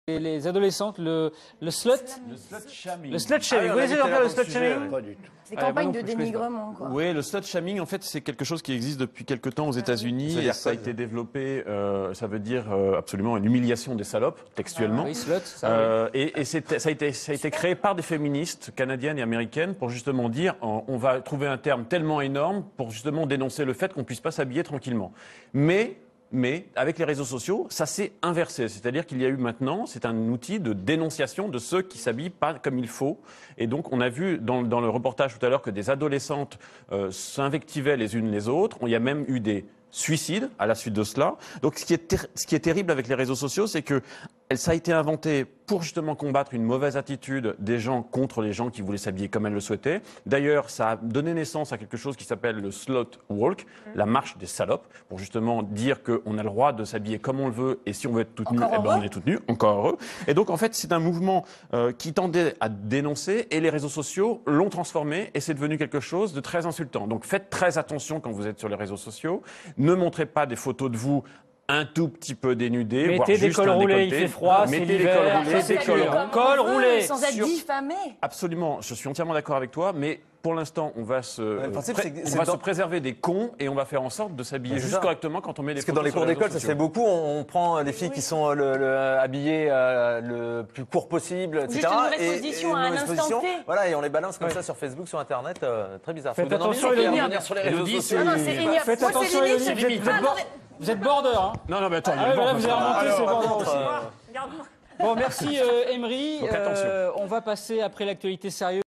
Les adolescentes, le slut. Le slut shaming. Le slut shaming. Vous connaissez Jean-Pierre le slut shaming? Pas du tout. Des campagnes de dénigrement, quoi. Oui, le slut shaming, en fait, c'est quelque chose qui existe depuis quelque temps aux États-Unis et ça a été développé. Ça veut dire absolument une humiliation des salopes, textuellement. Oui, slut. Ça, oui. Et ça a été créé par des féministes canadiennes et américaines pour justement dire on va trouver un terme tellement énorme pour justement dénoncer le fait qu'on puisse pas s'habiller tranquillement. Mais avec les réseaux sociaux, ça s'est inversé. C'est-à-dire qu'il y a eu maintenant, c'est un outil de dénonciation de ceux qui s'habillent pas comme il faut. Et donc, on a vu dans le reportage tout à l'heure que des adolescentes s'invectivaient les unes les autres. Il y a même eu des suicides à la suite de cela. Donc, ce qui est terrible avec les réseaux sociaux, c'est que ça a été inventé pour justement combattre une mauvaise attitude des gens contre les gens qui voulaient s'habiller comme elles le souhaitaient. D'ailleurs, ça a donné naissance à quelque chose qui s'appelle le slut walk, la marche des salopes, pour justement dire qu'on a le droit de s'habiller comme on le veut et si on veut être toute nue, eh ben on est toute nue, encore heureux. Et donc en fait, c'est un mouvement qui tendait à dénoncer et les réseaux sociaux l'ont transformé et c'est devenu quelque chose de très insultant. Donc faites très attention quand vous êtes sur les réseaux sociaux. Ne montrez pas des photos de vous un tout petit peu dénudé, voire mettez des juste cols un roulés, il décolleté. fait froid, c'est Mettez des l'hiver, cols roulés, c'est des cols roulés. col roulé. Sans être diffamé. Absolument, je suis entièrement d'accord avec toi, mais pour l'instant, on va se préserver des cons et on va faire en sorte de s'habiller juste correctement quand on met les Parce que photos dans les sur cours les d'école, réseaux ça se fait sociaux. beaucoup. On prend les filles qui sont habillées le plus court possible, etc. Juste une mauvaise position à un mauvaise instant position. T. Voilà, et on les balance comme ça sur Facebook, sur Internet. Très bizarre. Faites Ça vous donne attention, envie de Élodie. revenir sur les réseaux sociaux. Non, c'est ignoble. Faites Moi, attention, c'est Élodie, limite. vous êtes border, hein. Non, mais attends, il y a Ah le ouais, là, vent, vous avez remonté, c'est border aussi. Euh, Bon, merci Emery. Donc, attention. On va passer après l'actualité sérieuse.